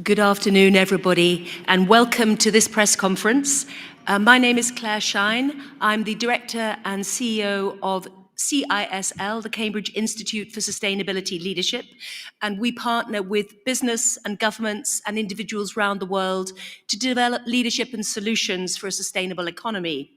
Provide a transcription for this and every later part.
Good afternoon, everybody, and welcome to this press conference. My name is Claire Shine. I'm the Director and CEO of CISL, the Cambridge Institute for Sustainability Leadership, and we partner with business and governments and individuals around the world to develop leadership and solutions for a sustainable economy.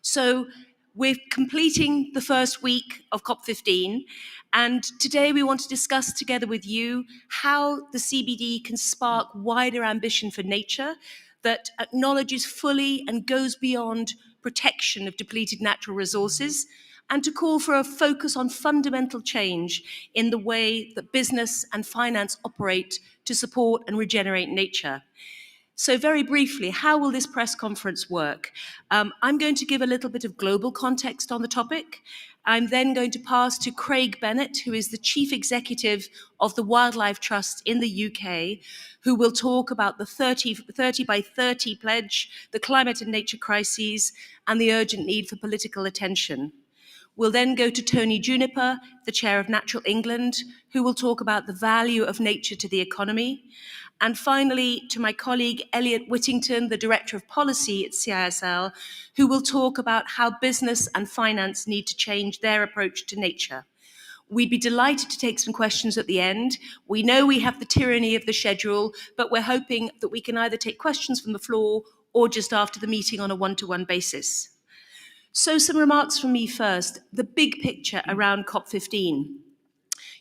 So we're completing the first week of COP15, and today we want to discuss together with you how the CBD can spark wider ambition for nature that acknowledges fully and goes beyond protection of depleted natural resources, and to call for a focus on fundamental change in the way that business and finance operate to support and regenerate nature. So very briefly, how will this press conference work? I'm going to give a little bit of global context on the topic. I'm then going to pass to Craig Bennett, who is the Chief Executive of the Wildlife Trust in the UK, who will talk about the 30 by 30 pledge, the climate and nature crises, and the urgent need for political attention. We'll then go to Tony Juniper, the Chair of Natural England, who will talk about the value of nature to the economy. And finally, to my colleague Elliot Whittington, the Director of Policy at CISL, who will talk about how business and finance need to change their approach to nature. We'd be delighted to take some questions at the end. We know we have the tyranny of the schedule, but we're hoping that we can either take questions from the floor or just after the meeting on a one-to-one basis. So some remarks from me first. The big picture around COP15.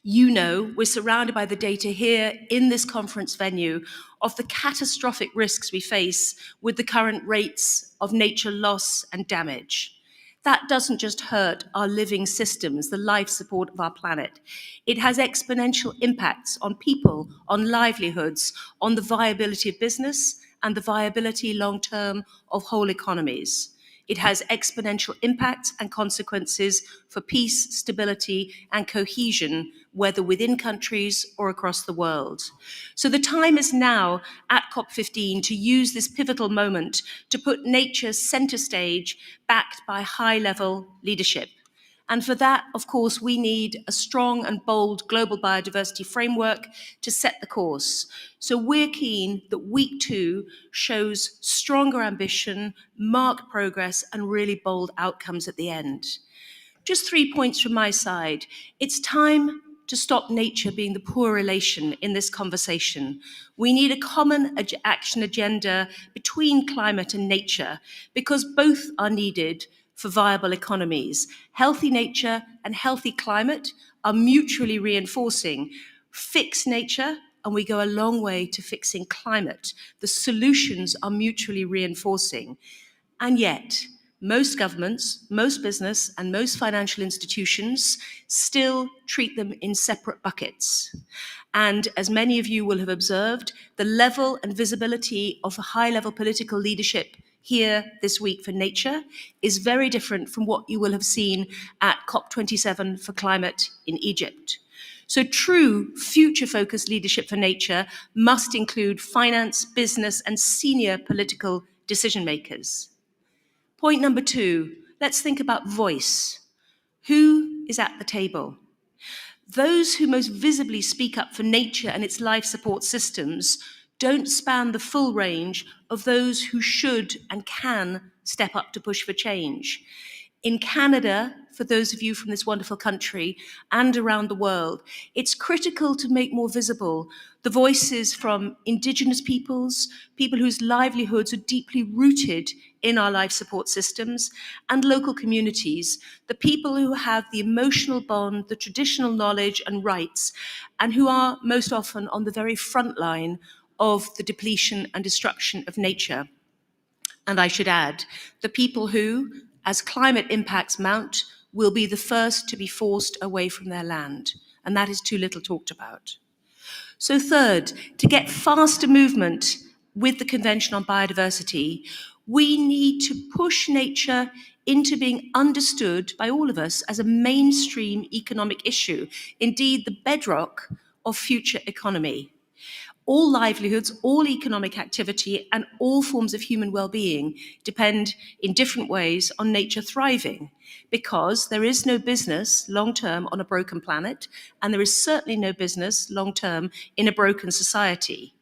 You know, we're surrounded by the data here in this conference venue of the catastrophic risks we face with the current rates of nature loss and damage. That doesn't just hurt our living systems, the life support of our planet. It has exponential impacts on people, on livelihoods, on the viability of business, and the viability long-term of whole economies. It has exponential impacts and consequences for peace, stability, and cohesion, whether within countries or across the world. So the time is now at COP15 to use this pivotal moment to put nature center stage, backed by high-level leadership. And for that, of course, we need a strong and bold global biodiversity framework to set the course. So we're keen that week 2 shows stronger ambition, marked progress, and really bold outcomes at the end. Just 3 points from my side. It's time to stop nature being the poor relation in this conversation. We need a common action agenda between climate and nature, because both are needed for viable economies. Healthy nature and healthy climate are mutually reinforcing. Fix nature, and we go a long way to fixing climate. The solutions are mutually reinforcing. And yet, most governments, most business, and most financial institutions still treat them in separate buckets. And as many of you will have observed, the level and visibility of a high-level political leadership here this week for nature is very different from what you will have seen at COP27 for climate in Egypt. So true future-focused leadership for nature must include finance, business, and senior political decision makers. Point number 2, let's think about voice. Who is at the table? Those who most visibly speak up for nature and its life support systems don't span the full range of those who should and can step up to push for change. In Canada, for those of you from this wonderful country, and around the world, it's critical to make more visible the voices from Indigenous peoples, people whose livelihoods are deeply rooted in our life support systems, and local communities, the people who have the emotional bond, the traditional knowledge and rights, and who are most often on the very front line of the depletion and destruction of nature. And I should add, the people who, as climate impacts mount, will be the first to be forced away from their land. And that is too little talked about. So third, to get faster movement with the Convention on Biodiversity, we need to push nature into being understood by all of us as a mainstream economic issue, indeed the bedrock of future economy. All livelihoods, all economic activity, and all forms of human well-being depend in different ways on nature thriving. because there is no business long-term on a broken planet, and there is certainly no business long-term in a broken society.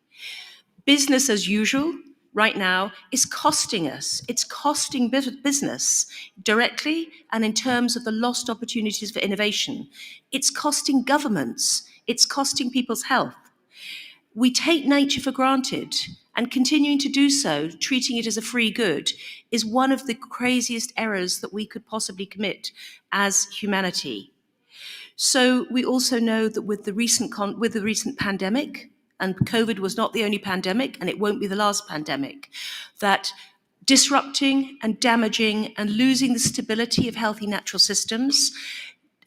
Business as usual right now is costing us. It's costing business directly and in terms of the lost opportunities for innovation. It's costing governments. It's costing people's health. We take nature for granted, and continuing to do so, treating it as a free good, is one of the craziest errors that we could possibly commit as humanity. So we also know that with the recent pandemic, and COVID was not the only pandemic, and it won't be the last pandemic, that disrupting and damaging and losing the stability of healthy natural systems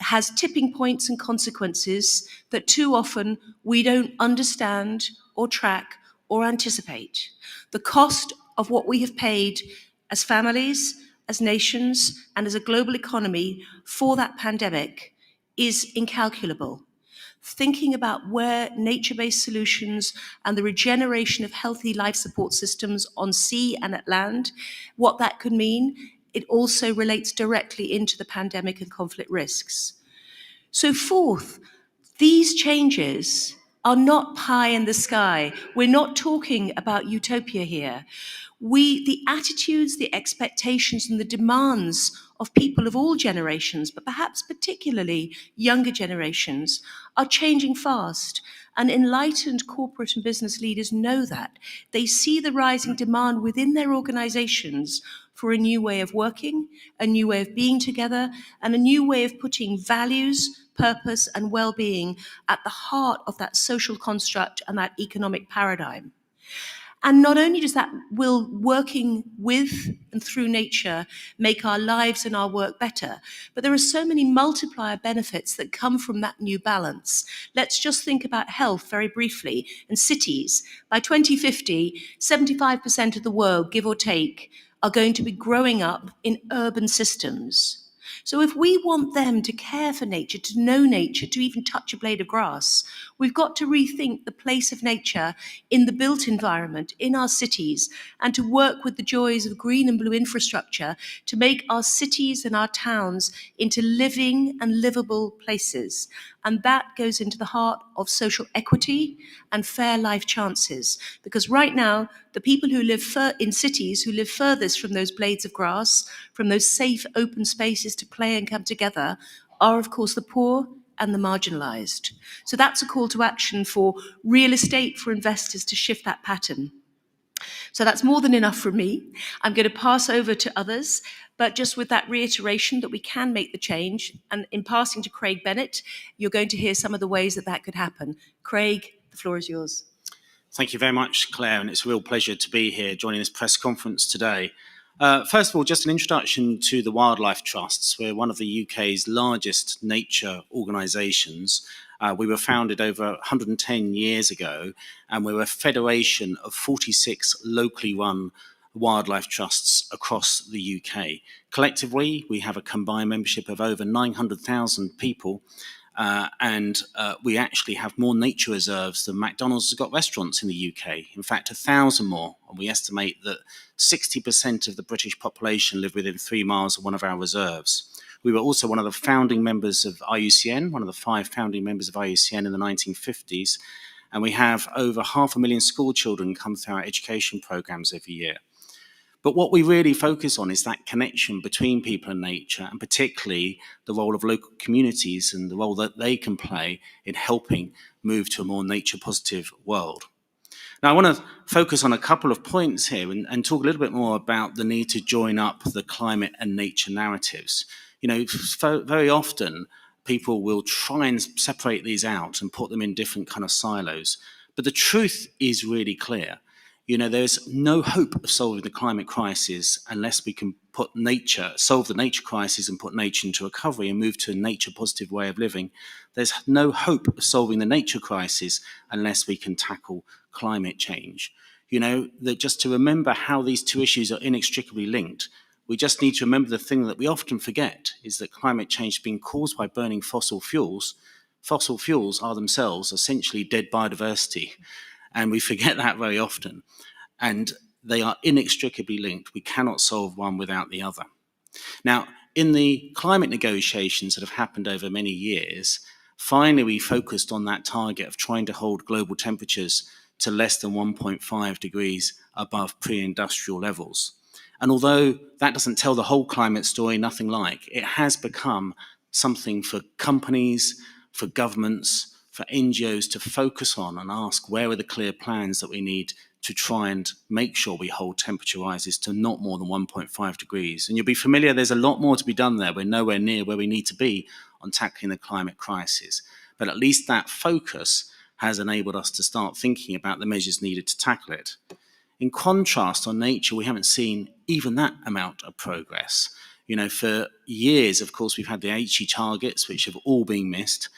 has tipping points and consequences that too often we don't understand or track or anticipate. The cost of what we have paid as families, as nations, and as a global economy for that pandemic is incalculable. Thinking about where nature-based solutions and the regeneration of healthy life support systems on sea and at land, what that could mean, it also relates directly into the pandemic and conflict risks. So fourth, these changes are not pie in the sky. We're not talking about utopia here. The attitudes, the expectations, and the demands of people of all generations, but perhaps particularly younger generations, are changing fast. And enlightened corporate and business leaders know that. They see the rising demand within their organizations for a new way of working, a new way of being together, and a new way of putting values, purpose, and well-being at the heart of that social construct and that economic paradigm. And not only does that will working with and through nature make our lives and our work better, but there are so many multiplier benefits that come from that new balance. Let's just think about health very briefly and cities. By 2050, 75% of the world, give or take, are going to be growing up in urban systems. So if we want them to care for nature, to know nature, to even touch a blade of grass, we've got to rethink the place of nature in the built environment, in our cities, and to work with the joys of green and blue infrastructure to make our cities and our towns into living and livable places. And that goes into the heart of social equity and fair life chances. Because right now, the people who live in cities, who live furthest from those blades of grass, from those safe open spaces to play and come together, are of course the poor and the marginalized. So that's a call to action for real estate, for investors to shift that pattern. So that's more than enough from me. I'm going to pass over to others, but just with that reiteration that we can make the change, and in passing to Craig Bennett, you're going to hear some of the ways that that could happen. Craig, the floor is yours. Thank you very much, Claire, and it's a real pleasure to be here joining this press conference today. First of all, just an introduction to the Wildlife Trusts. We're one of the UK's largest nature organisations. We were founded over 110 years ago, and we're a federation of 46 locally run wildlife trusts across the UK. Collectively, we have a combined membership of over 900,000 people, and we actually have more nature reserves than McDonald's has got restaurants in the UK. In fact, 1,000 more. And we estimate that 60% of the British population live within 3 miles of one of our reserves. We were also one of the founding members of IUCN, one of the 5 founding members of IUCN in the 1950s. And we have over 500,000 school children come through our education programs every year. But what we really focus on is that connection between people and nature, and particularly the role of local communities and the role that they can play in helping move to a more nature-positive world. Now, I want to focus on a couple of points here and talk a little bit more about the need to join up the climate and nature narratives. You know, very often people will try and separate these out and put them in different kind of silos. But the truth is really clear. You know, there's no hope of solving the climate crisis unless we can solve the nature crisis and put nature into recovery and move to a nature-positive way of living. There's no hope of solving the nature crisis unless we can tackle climate change. You know, that just to remember how these two issues are inextricably linked, we just need to remember the thing that we often forget is that climate change is being caused by burning fossil fuels. Fossil fuels are themselves essentially dead biodiversity. And we forget that very often. And they are inextricably linked. We cannot solve one without the other. Now, in the climate negotiations that have happened over many years, finally we focused on that target of trying to hold global temperatures to less than 1.5 degrees above pre-industrial levels. And although that doesn't tell the whole climate story, nothing like, it has become something for companies, for governments, for NGOs to focus on and ask, where are the clear plans that we need to try and make sure we hold temperature rises to not more than 1.5 degrees. And you'll be familiar, there's a lot more to be done there. We're nowhere near where we need to be on tackling the climate crisis. But at least that focus has enabled us to start thinking about the measures needed to tackle it. In contrast, on nature, we haven't seen even that amount of progress. For years, of course, we've had the Aichi targets, which have all been missed.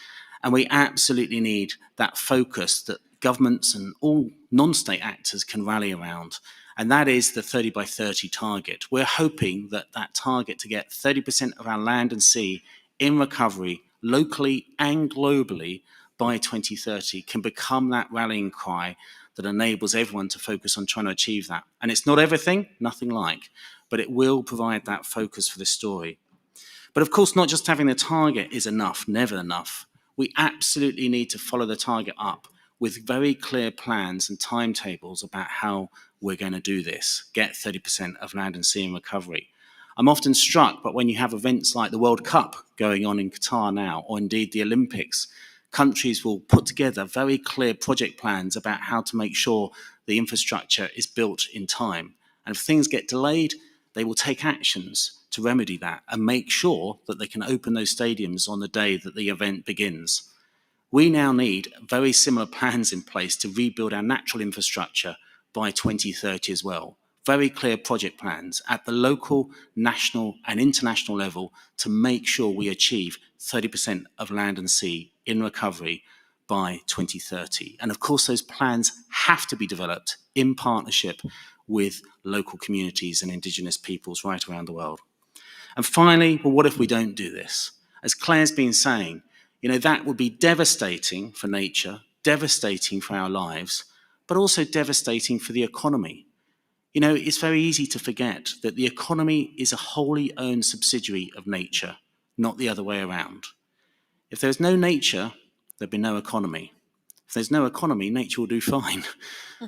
And we absolutely need that focus that governments and all non-state actors can rally around. And that is the 30 by 30 target. We're hoping that that target to get 30% of our land and sea in recovery, locally and globally, by 2030 can become that rallying cry that enables everyone to focus on trying to achieve that. And it's not everything, nothing like, but it will provide that focus for this story. But of course, not just having the target is enough, never enough. We absolutely need to follow the target up with very clear plans and timetables about how we're going to do this, get 30% of land and sea in recovery. I'm often struck, but when you have events like the World Cup going on in Qatar now, or indeed the Olympics, countries will put together very clear project plans about how to make sure the infrastructure is built in time. And if things get delayed, they will take actions to remedy that and make sure that they can open those stadiums on the day that the event begins. We now need very similar plans in place to rebuild our natural infrastructure by 2030 as well. Very clear project plans at the local, national and international level to make sure we achieve 30% of land and sea in recovery by 2030. And of course, those plans have to be developed in partnership with local communities and indigenous peoples right around the world. And finally, well, what if we don't do this? As Claire's been saying, that would be devastating for nature, devastating for our lives, but also devastating for the economy. It's very easy to forget that the economy is a wholly owned subsidiary of nature, not the other way around. If there's no nature, there'd be no economy. If there's no economy, nature will do fine.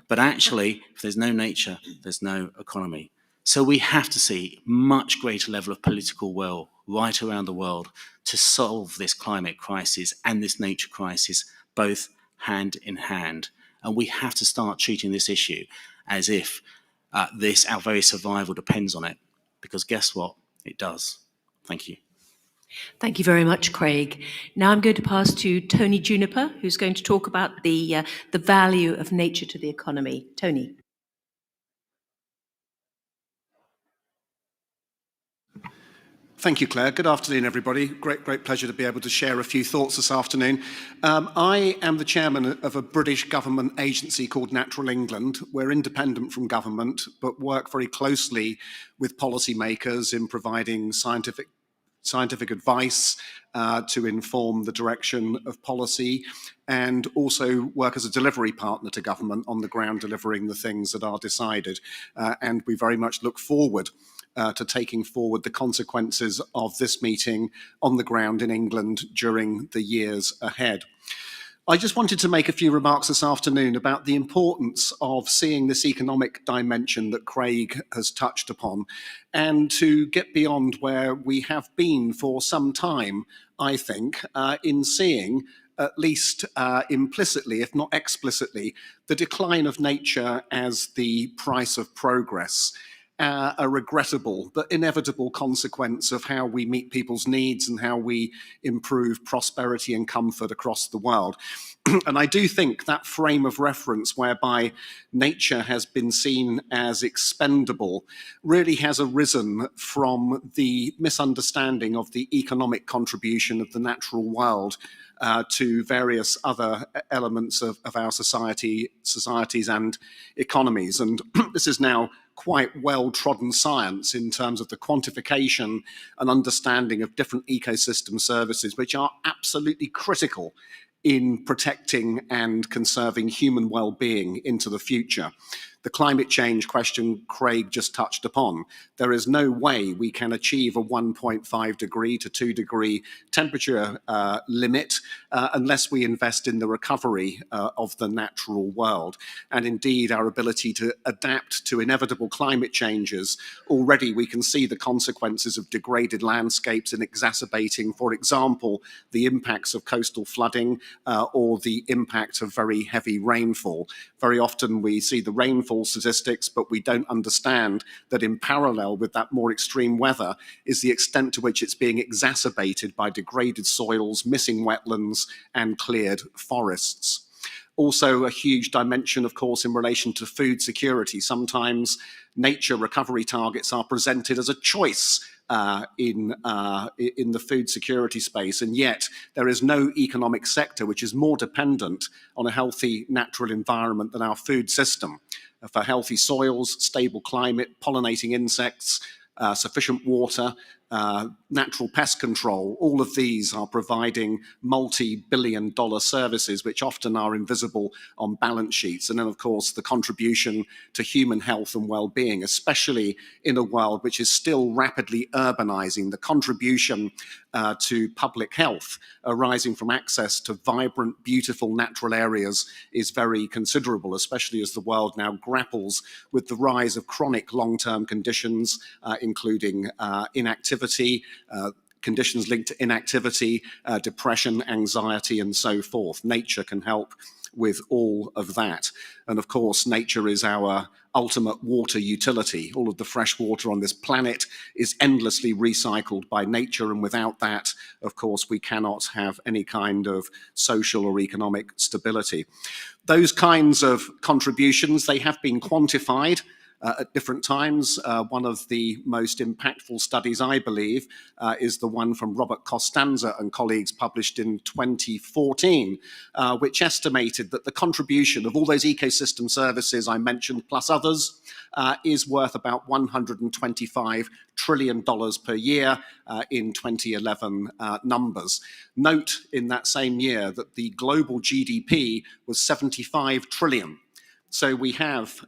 But actually, if there's no nature, there's no economy. So we have to see much greater level of political will right around the world to solve this climate crisis and this nature crisis, both hand in hand. And we have to start treating this issue as if our very survival depends on it, because guess what? It does. Thank you. Thank you very much, Craig. Now I'm going to pass to Tony Juniper, who's going to talk about the value of nature to the economy. Tony. Thank you, Claire. Good afternoon, everybody. Great pleasure to be able to share a few thoughts this afternoon. I am the chairman of a British government agency called Natural England. We're independent from government, but work very closely with policymakers in providing scientific advice to inform the direction of policy, and also work as a delivery partner to government on the ground, delivering the things that are decided. And we very much look forward to taking forward the consequences of this meeting on the ground in England during the years ahead. I just wanted to make a few remarks this afternoon about the importance of seeing this economic dimension that Craig has touched upon, and to get beyond where we have been for some time, I think, in seeing, at least implicitly, if not explicitly, the decline of nature as the price of progress. A regrettable but inevitable consequence of how we meet people's needs and how we improve prosperity and comfort across the world. And I do think that frame of reference whereby nature has been seen as expendable really has arisen from the misunderstanding of the economic contribution of the natural world to various other elements of our societies and economies. And this is now quite well-trodden science in terms of the quantification and understanding of different ecosystem services, which are absolutely critical in protecting and conserving human well-being into the future. the climate change question Craig just touched upon. There is no way we can achieve a 1.5 degree to 2 degree temperature limit unless we invest in the recovery of the natural world. And indeed, our ability to adapt to inevitable climate changes. Already we can see the consequences of degraded landscapes in exacerbating, for example, the impacts of coastal flooding or the impact of very heavy rainfall. Very often we see the rainfall statistics, but we don't understand that in parallel with that more extreme weather is the extent to which it's being exacerbated by degraded soils, missing wetlands, and cleared forests. Also a huge dimension, of course, in relation to food security. Sometimes nature recovery targets are presented as a choice in the food security space, and yet there is no economic sector which is more dependent on a healthy natural environment than our food system. For healthy soils, stable climate, pollinating insects, sufficient water, natural pest control, all of these are providing multi-billion-dollar services which often are invisible on balance sheets. And then, of course, the contribution to human health and well-being, especially in a world which is still rapidly urbanizing, the contribution to public health arising from access to vibrant, beautiful natural areas is very considerable, especially as the world now grapples with the rise of chronic long-term conditions, including inactivity, conditions linked to inactivity, depression, anxiety, and so forth. Nature can help with all of that. And of course, nature is our ultimate water utility. All of the fresh water on this planet is endlessly recycled by nature, and without that, of course, we cannot have any kind of social or economic stability. Those kinds of contributions, they have been quantified at different times. One of the most impactful studies, I believe, is the one from Robert Costanza and colleagues published in 2014, which estimated that the contribution of all those ecosystem services I mentioned, plus others, is worth about $125 trillion per year in 2011 numbers. Note in that same year that the global GDP was 75 trillion. So we have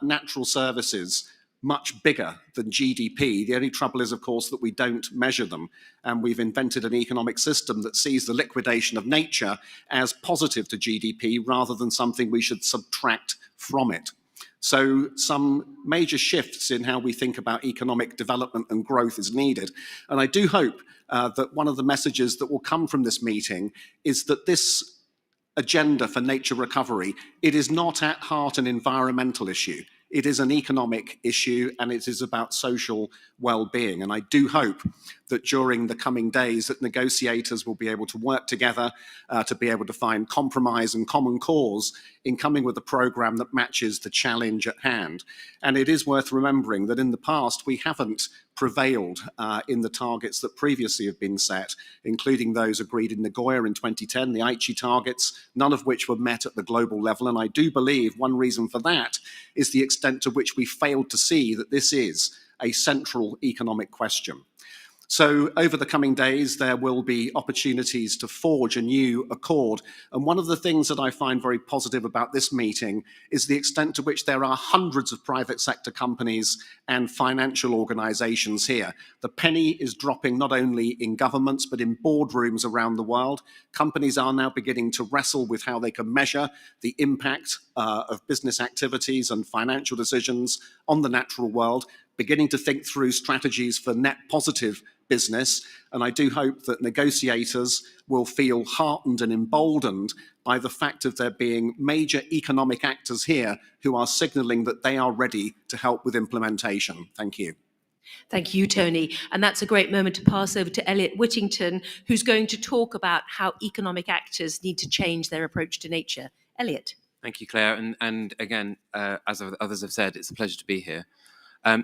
natural services much bigger than GDP. The only trouble is, of course, that we don't measure them. And we've invented an economic system that sees the liquidation of nature as positive to GDP rather than something we should subtract from it. So some major shifts in how we think about economic development and growth is needed. And I do hope that one of the messages that will come from this meeting is that this agenda for nature recovery, it is not at heart an environmental issue. It is an economic issue, and it is about social well-being. And I do hope that during the coming days that negotiators will be able to work together to be able to find compromise and common cause in coming with a program that matches the challenge at hand. And it is worth remembering that in the past we haven't prevailed in the targets that previously have been set, including those agreed in Nagoya in 2010, the Aichi targets, none of which were met at the global level. And I do believe one reason for that is the extent to which we failed to see that this is a central economic question. So over the coming days, there will be opportunities to forge a new accord. And one of the things that I find very positive about this meeting is the extent to which there are hundreds of private sector companies and financial organizations here. The penny is dropping not only in governments, but in boardrooms around the world. Companies are now beginning to wrestle with how they can measure the impact of business activities and financial decisions on the natural world, beginning to think through strategies for net positive business. And I do hope that negotiators will feel heartened and emboldened by the fact of there being major economic actors here who are signaling that they are ready to help with implementation. Thank you. Thank you, Tony. And that's a great moment to pass over to Elliot Whittington, who's going to talk about how economic actors need to change their approach to nature. Elliot. Thank you, Claire. And again, as others have said, it's a pleasure to be here.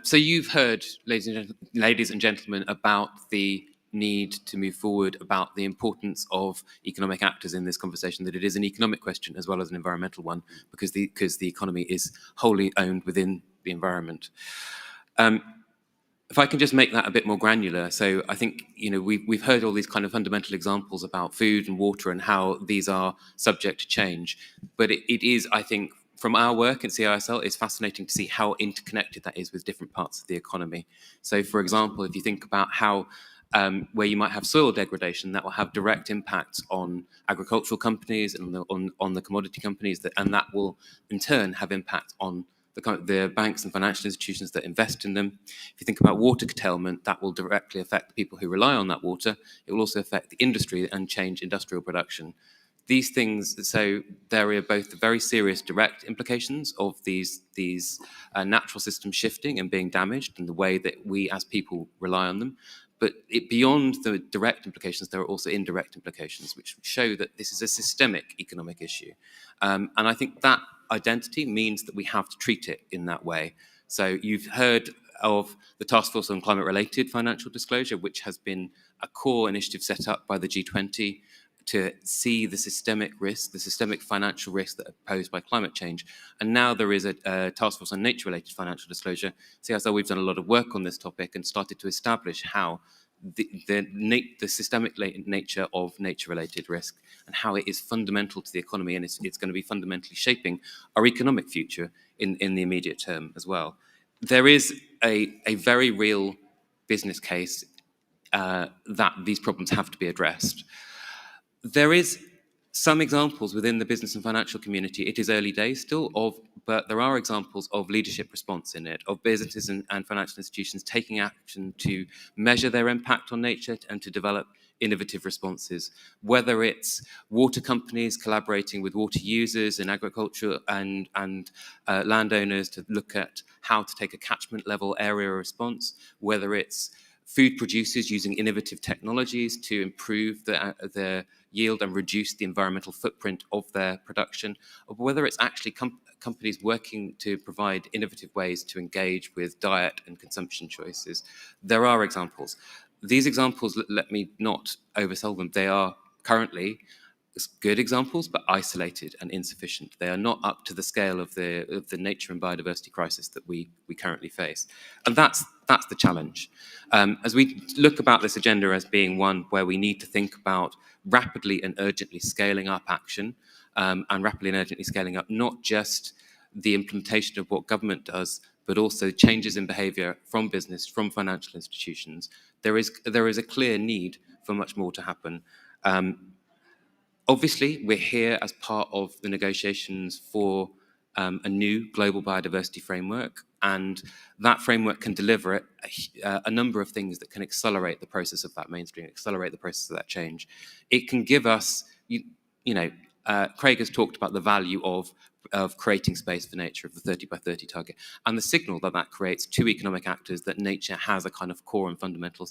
So you've heard, ladies and gentlemen, about the need to move forward, about the importance of economic actors in this conversation, that it is an economic question as well as an environmental one, because the economy is wholly owned within the environment. If I can just make that a bit more granular, so I think we've heard all these kind of fundamental examples about food and water and how these are subject to change, but it is, I think, from our work in CISL, it's fascinating to see how interconnected that is with different parts of the economy. So, for example, if you think about how where you might have soil degradation, that will have direct impacts on agricultural companies and on the commodity companies, and that will in turn have impact on the banks and financial institutions that invest in them. If you think about water curtailment, that will directly affect the people who rely on that water. It will also affect the industry and change industrial production. These things, so there are both the very serious direct implications of these natural systems shifting and being damaged and the way that we as people rely on them. But beyond the direct implications, there are also indirect implications, which show that this is a systemic economic issue. And I think that identity means that we have to treat it in that way. So you've heard of the Task Force on Climate-Related Financial Disclosure, which has been a core initiative set up by the G20 to see the systemic risk, the systemic financial risk that are posed by climate change. And now there is a Task Force on Nature-Related Financial Disclosure. CISL, we've done a lot of work on this topic and started to establish how the systemic nature of nature-related risk and how it is fundamental to the economy, and it's going to be fundamentally shaping our economic future in the immediate term as well. There is a very real business case that these problems have to be addressed. There is some examples within the business and financial community. It is early days still, but there are examples of leadership response in it, of businesses and financial institutions taking action to measure their impact on nature and to develop innovative responses, whether it's water companies collaborating with water users in agriculture and landowners to look at how to take a catchment level area response, whether it's food producers using innovative technologies to improve the yield and reduce the environmental footprint of their production, or whether it's actually companies working to provide innovative ways to engage with diet and consumption choices. There are examples. These examples, let me not oversell them, they are currently good examples, but isolated and insufficient. They are not up to the scale of the nature and biodiversity crisis that we currently face. And that's the challenge. As we look about this agenda as being one where we need to think about rapidly and urgently scaling up action, and rapidly and urgently scaling up not just the implementation of what government does, but also changes in behavior from business, from financial institutions, there is a clear need for much more to happen. Obviously, we're here as part of the negotiations for a new global biodiversity framework, and that framework can deliver a number of things that can accelerate the process of that mainstream, accelerate the process of that change. It can give us, Craig has talked about the value of creating space for nature, of the 30 by 30 target, and the signal that creates to economic actors that nature has a kind of core and fundamental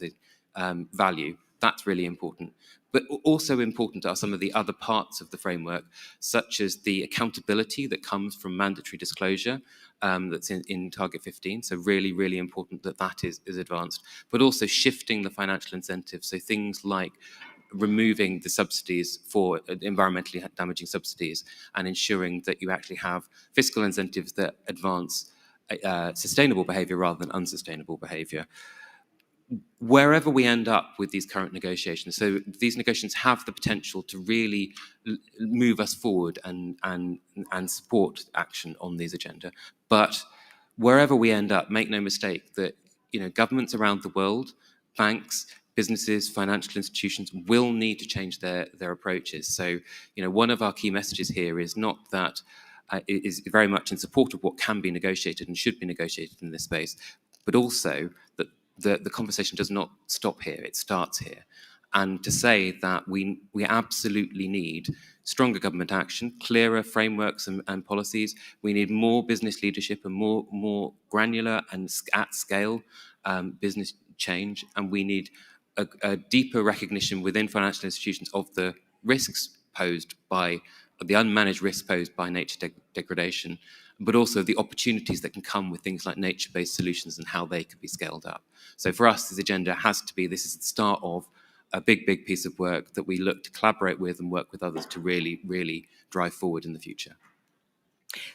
value. That's really important. But also important are some of the other parts of the framework, such as the accountability that comes from mandatory disclosure that's in Target 15. So really, really important that is advanced, but also shifting the financial incentives. So things like removing the subsidies for environmentally damaging subsidies and ensuring that you actually have fiscal incentives that advance sustainable behavior rather than unsustainable behavior. Wherever we end up with these current negotiations, so these negotiations have the potential to really move us forward and support action on these agenda. But wherever we end up, make no mistake that governments around the world, banks, businesses, financial institutions will need to change their approaches. So one of our key messages here is not that it is very much in support of what can be negotiated and should be negotiated in this space, but also that the conversation does not stop here, it starts here. And to say that we absolutely need stronger government action, clearer frameworks and policies. We need more business leadership and more granular and at scale business change. And we need a deeper recognition within financial institutions of the risks posed by, the unmanaged risks posed by nature degradation, but also the opportunities that can come with things like nature-based solutions and how they can be scaled up. So for us, this agenda has to be, this is the start of a big, big piece of work that we look to collaborate with and work with others to really, really drive forward in the future.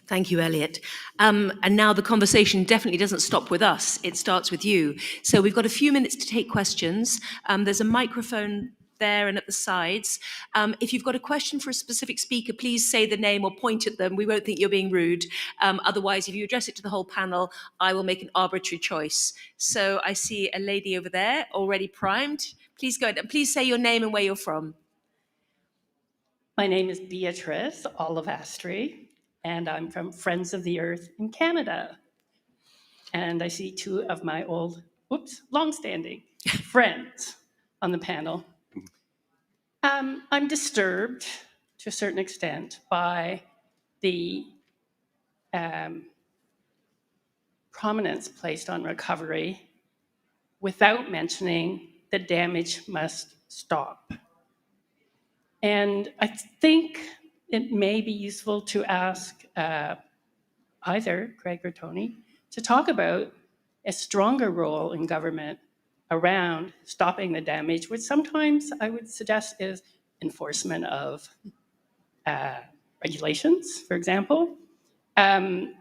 Thank you, Elliot. And now the conversation definitely doesn't stop with us. It starts with you. So we've got a few minutes to take questions. There's a microphone there and at the sides. If you've got a question for a specific speaker, please say the name or point at them. We won't think you're being rude. Otherwise, if you address it to the whole panel, I will make an arbitrary choice. So I see a lady over there already primed. Please go ahead and please say your name and where you're from. My name is Beatrice Olivastri, and I'm from Friends of the Earth in Canada. And I see two of my long-standing friends on the panel. I'm disturbed to a certain extent by the prominence placed on recovery without mentioning that damage must stop. And I think it may be useful to ask either Craig or Tony to talk about a stronger role in government around stopping the damage, which sometimes I would suggest is enforcement of regulations, for example. And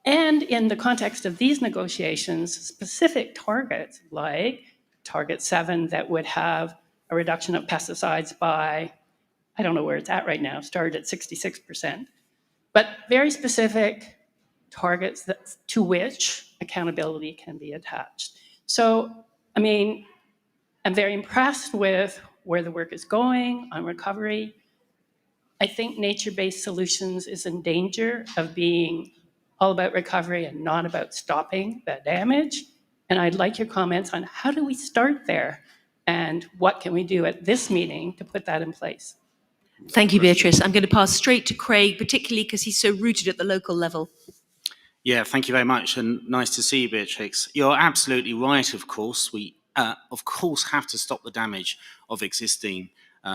in the context of these negotiations, specific targets like Target 7 that would have a reduction of pesticides by, I don't know where it's at right now, started at 66%, but very specific targets to which accountability can be attached. So, I mean, I'm very impressed with where the work is going on recovery. I think nature-based solutions is in danger of being all about recovery and not about stopping the damage. And I'd like your comments on how do we start there and what can we do at this meeting to put that in place? Thank you, Beatrice. I'm going to pass straight to Craig, particularly because he's so rooted at the local level. Yeah, thank you very much, and nice to see you, Beatrix. You're absolutely right, of course. We, of course, have to stop the damage of existing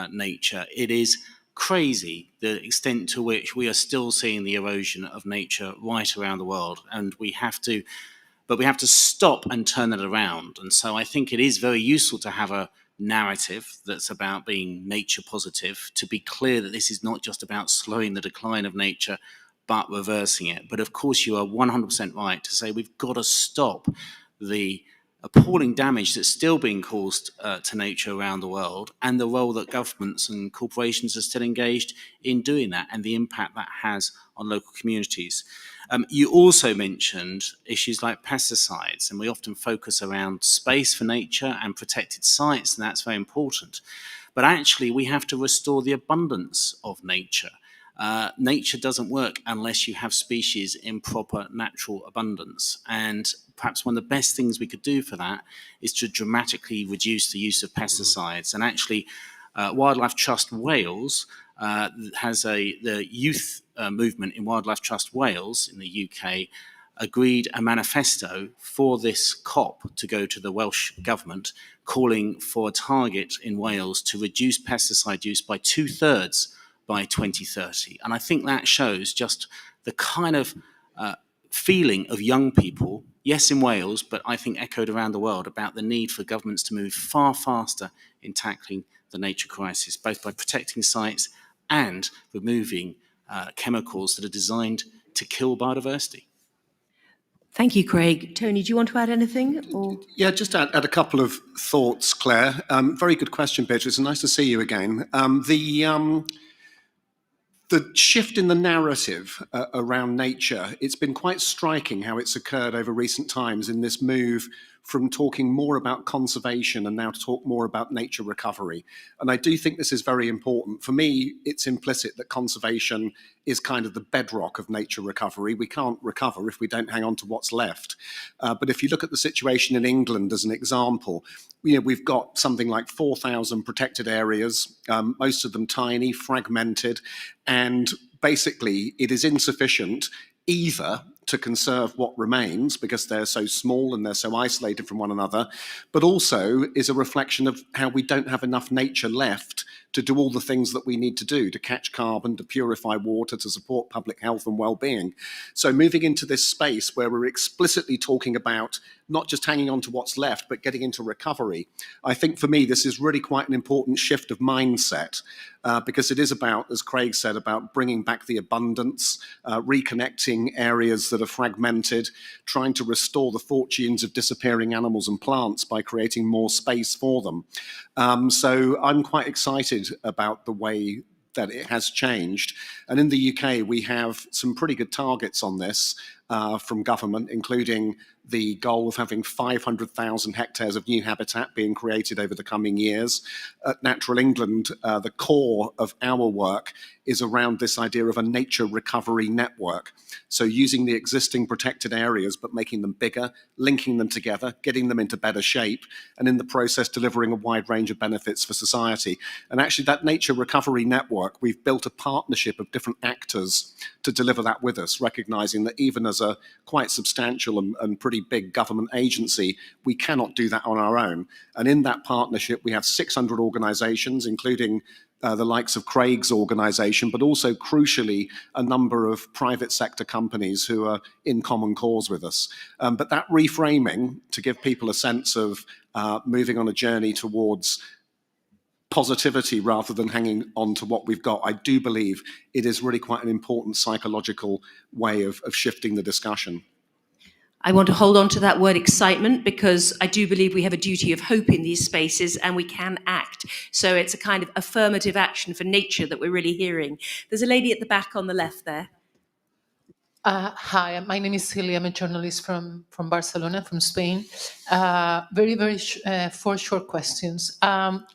nature. It is crazy the extent to which we are still seeing the erosion of nature right around the world, and we have to stop and turn it around. And so I think it is very useful to have a narrative that's about being nature positive, to be clear that this is not just about slowing the decline of nature, but reversing it. But of course, you are 100% right to say we've got to stop the appalling damage that's still being caused to nature around the world, and the role that governments and corporations are still engaged in doing that, and the impact that has on local communities. You also mentioned issues like pesticides, and we often focus around space for nature and protected sites, and that's very important. But actually, we have to restore the abundance of nature. Nature doesn't work unless you have species in proper natural abundance. And perhaps one of the best things we could do for that is to dramatically reduce the use of pesticides. And actually, Wildlife Trust Wales has the youth movement in Wildlife Trust Wales in the UK agreed a manifesto for this COP to go to the Welsh government, calling for a target in Wales to reduce pesticide use by 2/3 by 2030. And I think that shows just the kind of feeling of young people, yes, in Wales, but I think echoed around the world, about the need for governments to move far faster in tackling the nature crisis, both by protecting sites and removing chemicals that are designed to kill biodiversity. Thank you, Craig. Tony, do you want to add anything? Or? Yeah, just add a couple of thoughts, Claire. Very good question, Beatrice, and nice to see you again. The shift in the narrative around nature, it's been quite striking how it's occurred over recent times in this move from talking more about conservation and now to talk more about nature recovery. And I do think this is very important. For me, it's implicit that conservation is kind of the bedrock of nature recovery. We can't recover if we don't hang on to what's left. But if you look at the situation in England as an example, we've got something like 4,000 protected areas, most of them tiny, fragmented, and basically it is insufficient either to conserve what remains because they're so small and they're so isolated from one another, but also is a reflection of how we don't have enough nature left to do all the things that we need to do, to catch carbon, to purify water, to support public health and well-being. So moving into this space where we're explicitly talking about not just hanging on to what's left, but getting into recovery, I think for me, this is really quite an important shift of mindset. because it is about, as Craig said, about bringing back the abundance, reconnecting areas that are fragmented, trying to restore the fortunes of disappearing animals and plants by creating more space for them. So I'm quite excited about the way that it has changed. And in the UK, we have some pretty good targets on this from government, including the goal of having 500,000 hectares of new habitat being created over the coming years. At Natural England, the core of our work is around this idea of a nature recovery network. So using the existing protected areas, but making them bigger, linking them together, getting them into better shape, and in the process delivering a wide range of benefits for society. And actually that nature recovery network, we've built a partnership of different actors to deliver that with us, recognizing that even as a quite substantial and pretty big government agency, we cannot do that on our own. And in that partnership, we have 600 organizations, including the likes of Craig's organisation, but also crucially a number of private sector companies who are in common cause with us. But that reframing, to give people a sense of moving on a journey towards positivity rather than hanging on to what we've got, I do believe it is really quite an important psychological way of shifting the discussion. I want to hold on to that word excitement because I do believe we have a duty of hope in these spaces and we can act. So it's a kind of affirmative action for nature that we're really hearing. There's a lady at the back on the left there. Hi, my name is Celia. I'm a journalist from Barcelona, from Spain. Four short questions.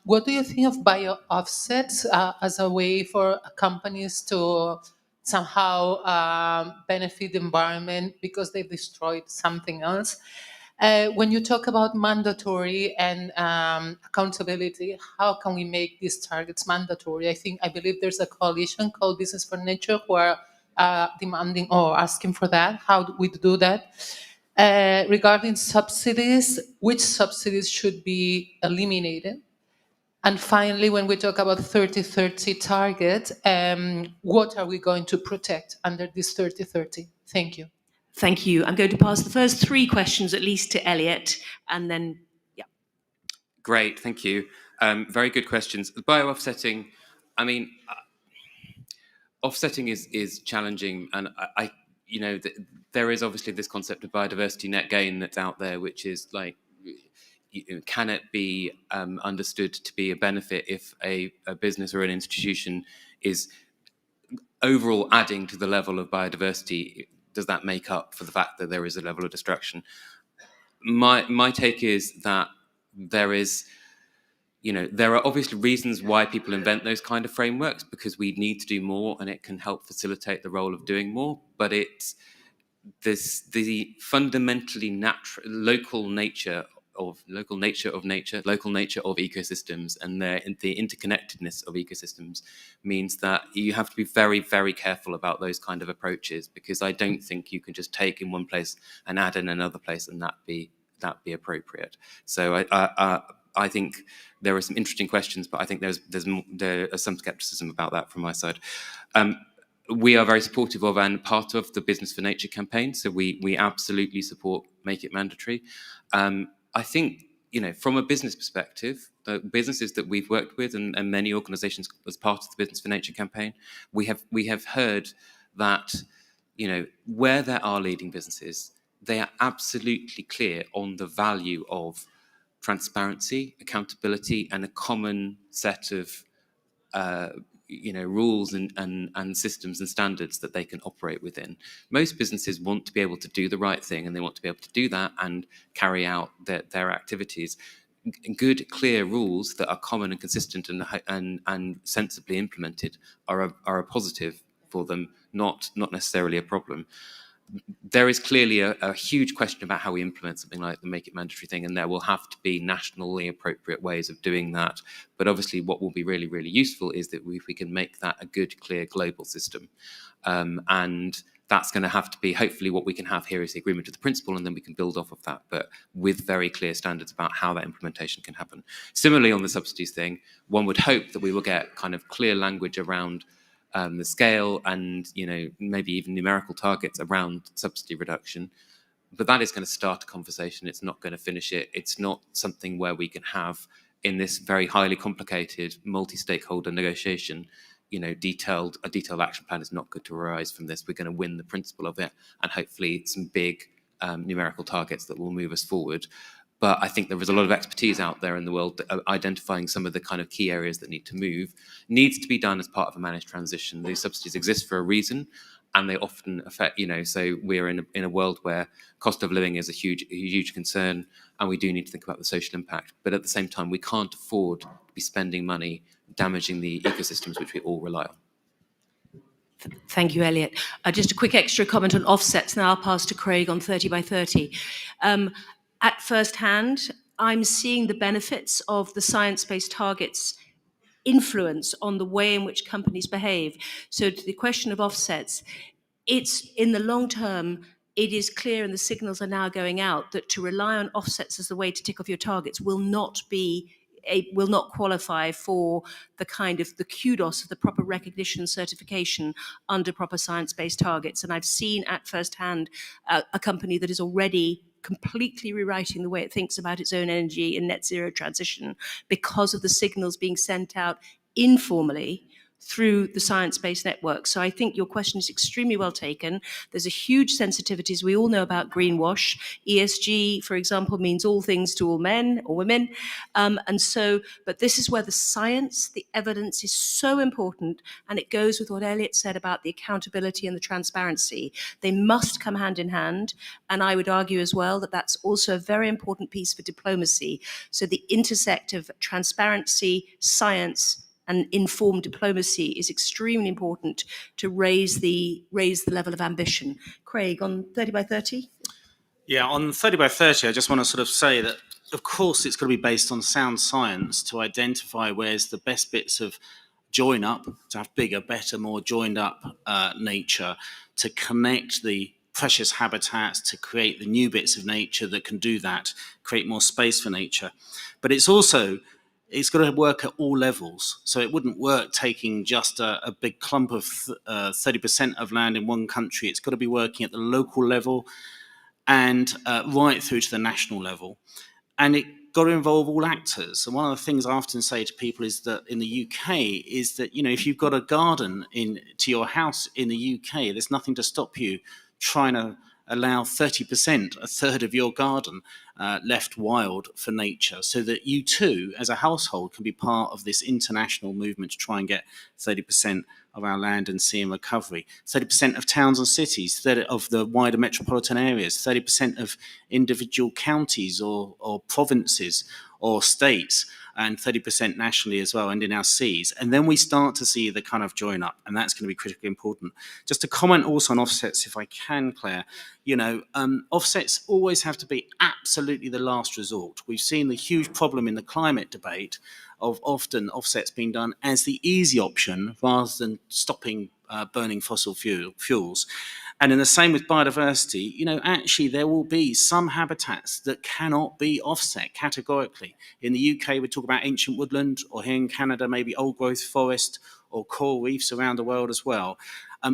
What do you think of bio-offsets as a way for companies to somehow benefit the environment because they've destroyed something else? When you talk about mandatory and accountability, how can we make these targets mandatory? I believe there's a coalition called Business for Nature who are demanding or asking for that. How do we do that? Regarding subsidies, which subsidies should be eliminated? And finally, when we talk about 30-30 target, what are we going to protect under this 30-30? Thank you. Thank you. I'm going to pass the first three questions at least to Elliot, and then, yeah. Great, thank you. Very good questions. Bio-offsetting, I mean, offsetting is challenging, and there is obviously this concept of biodiversity net gain that's out there, which is like, can it be understood to be a benefit if a business or an institution is overall adding to the level of biodiversity? Does that make up for the fact that there is a level of destruction? My take is that there are obviously reasons why people invent those kind of frameworks, because we need to do more and it can help facilitate the role of doing more. But it's the fundamentally local nature of ecosystems and the interconnectedness of ecosystems means that you have to be very, very careful about those kind of approaches, because I don't think you can just take in one place and add in another place and that be appropriate. So I think there are some interesting questions, but I think there is some skepticism about that from my side. We are very supportive of and part of the Business for Nature campaign, so we absolutely support Make It Mandatory. I think, from a business perspective, the businesses that we've worked with and many organisations as part of the Business for Nature campaign, we have heard that, where there are leading businesses, they are absolutely clear on the value of transparency, accountability, and a common set of rules and systems and standards that they can operate within. Most businesses want to be able to do the right thing, and they want to be able to do that and carry out their activities. Good, clear rules that are common and consistent and sensibly implemented are a positive for them, not necessarily a problem. There is clearly a huge question about how we implement something like the Make It Mandatory thing, and there will have to be nationally appropriate ways of doing that. But obviously what will be really, really useful is that if we can make that a good, clear global system. And that's going to have to be, hopefully what we can have here is the agreement of the principle, and then we can build off of that, but with very clear standards about how that implementation can happen. Similarly, on the subsidies thing, one would hope that we will get kind of clear language around the scale and maybe even numerical targets around subsidy reduction, but that is going to start a conversation. It's not going to finish it. It's not something where we can have in this very highly complicated multi-stakeholder negotiation, a detailed action plan is not good to arise from this. We're going to win the principle of it, and hopefully some big numerical targets that will move us forward. But I think there is a lot of expertise out there in the world identifying some of the kind of key areas that need to move. Needs to be done as part of a managed transition. These subsidies exist for a reason, and they often affect, so we're in a world where cost of living is a huge concern, and we do need to think about the social impact. But at the same time, we can't afford to be spending money damaging the ecosystems which we all rely on. Thank you, Elliot. Just a quick extra comment on offsets. Now I'll pass to Craig on 30 by 30. At first hand, I'm seeing the benefits of the science-based targets influence on the way in which companies behave. So to the question of offsets, it's in the long term, it is clear, and the signals are now going out, that to rely on offsets as the way to tick off your targets will not qualify for the kind of the kudos of the proper recognition and certification under proper science-based targets. And I've seen at first hand a company that is already completely rewriting the way it thinks about its own energy and net zero transition because of the signals being sent out informally through the science-based network. So I think your question is extremely well taken. There's a huge sensitivity, as we all know, about greenwash. ESG, for example, means all things to all men or women. But this is where the science, the evidence is so important, and it goes with what Elliot said about the accountability and the transparency. They must come hand in hand, and I would argue as well that that's also a very important piece for diplomacy. So the intersect of transparency, science, and informed diplomacy is extremely important to raise the level of ambition. Craig, on 30 by 30? Yeah, on 30 by 30, I just want to sort of say that, of course, it's going to be based on sound science to identify where's the best bits of join up, to have bigger, better, more joined up nature, to connect the precious habitats, to create the new bits of nature that can do that, create more space for nature. But it's got to work at all levels. So it wouldn't work taking just a big clump of 30% of land in one country. It's got to be working at the local level and right through to the national level. And it got to involve all actors. And one of the things I often say to people is that in the UK is that, if you've got a garden to your house in the UK, there's nothing to stop you trying to allow 30%, a third of your garden, left wild for nature, so that you too, as a household, can be part of this international movement to try and get 30% of our land and sea in recovery, 30% of towns and cities, 30% of the wider metropolitan areas, 30% of individual counties or provinces or states, and 30% nationally as well, and in our seas. And then we start to see the kind of join up, and that's going to be critically important. Just to comment also on offsets, if I can, Claire, offsets always have to be absolutely the last resort. We've seen the huge problem in the climate debate of often offsets being done as the easy option rather than stopping burning fossil fuels. And in the same with biodiversity, actually there will be some habitats that cannot be offset categorically. In the UK, we talk about ancient woodland, or here in Canada, maybe old growth forest or coral reefs around the world as well.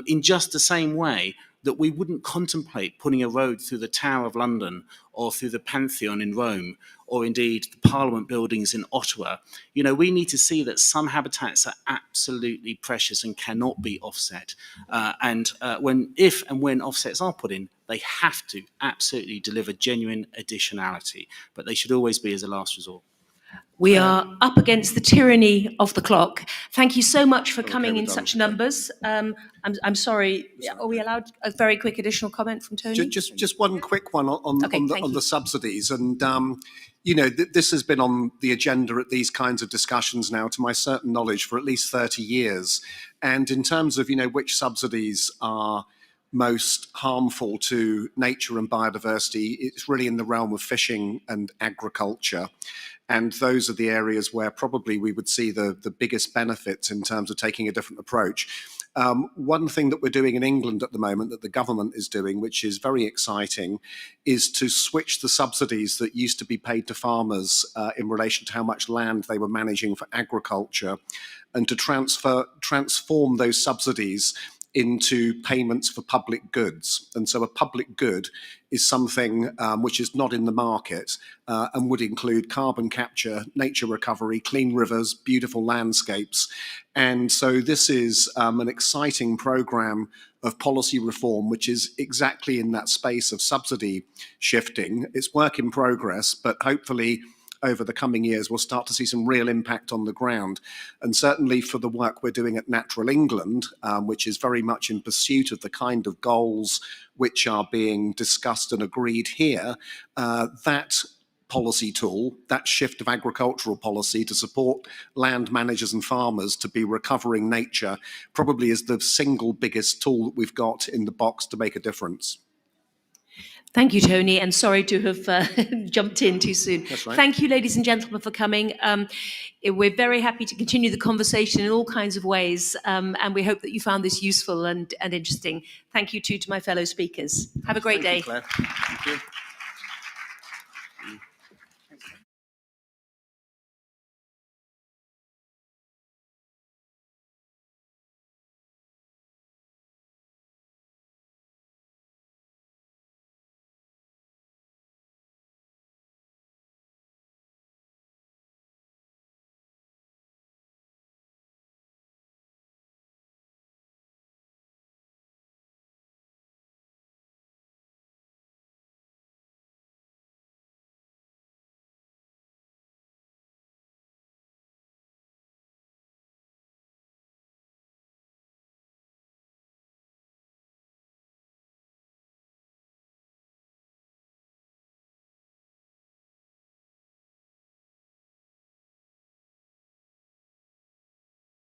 In just the same way that we wouldn't contemplate putting a road through the Tower of London or through the Pantheon in Rome, or indeed the Parliament buildings in Ottawa. We need to see that some habitats are absolutely precious and cannot be offset. If and when offsets are put in, they have to absolutely deliver genuine additionality, but they should always be as a last resort. We are up against the tyranny of the clock. Thank you so much for coming in such numbers. I'm sorry, are we allowed a very quick additional comment from Tony? Just one quick one on the subsidies. And, this has been on the agenda at these kinds of discussions now, to my certain knowledge, for at least 30 years. And in terms of, which subsidies are most harmful to nature and biodiversity, it's really in the realm of fishing and agriculture. And those are the areas where probably we would see the biggest benefits in terms of taking a different approach. One thing that we're doing in England at the moment, that the government is doing, which is very exciting, is to switch the subsidies that used to be paid to farmers in relation to how much land they were managing for agriculture, and to transform those subsidies into payments for public goods. And so a public good is something which is not in the market and would include carbon capture, nature recovery, clean rivers, beautiful landscapes. And so this is an exciting program of policy reform, which is exactly in that space of subsidy shifting. It's work in progress, but hopefully over the coming years, we'll start to see some real impact on the ground. And certainly for the work we're doing at Natural England, which is very much in pursuit of the kind of goals which are being discussed and agreed here, that policy tool, that shift of agricultural policy to support land managers and farmers to be recovering nature, probably is the single biggest tool that we've got in the box to make a difference. Thank you, Tony, and sorry to have jumped in too soon. That's right. Thank you, ladies and gentlemen, for coming. We're very happy to continue the conversation in all kinds of ways, and we hope that you found this useful and interesting. Thank you, too, to my fellow speakers. Have a great day. Thank you, Claire. Thank you.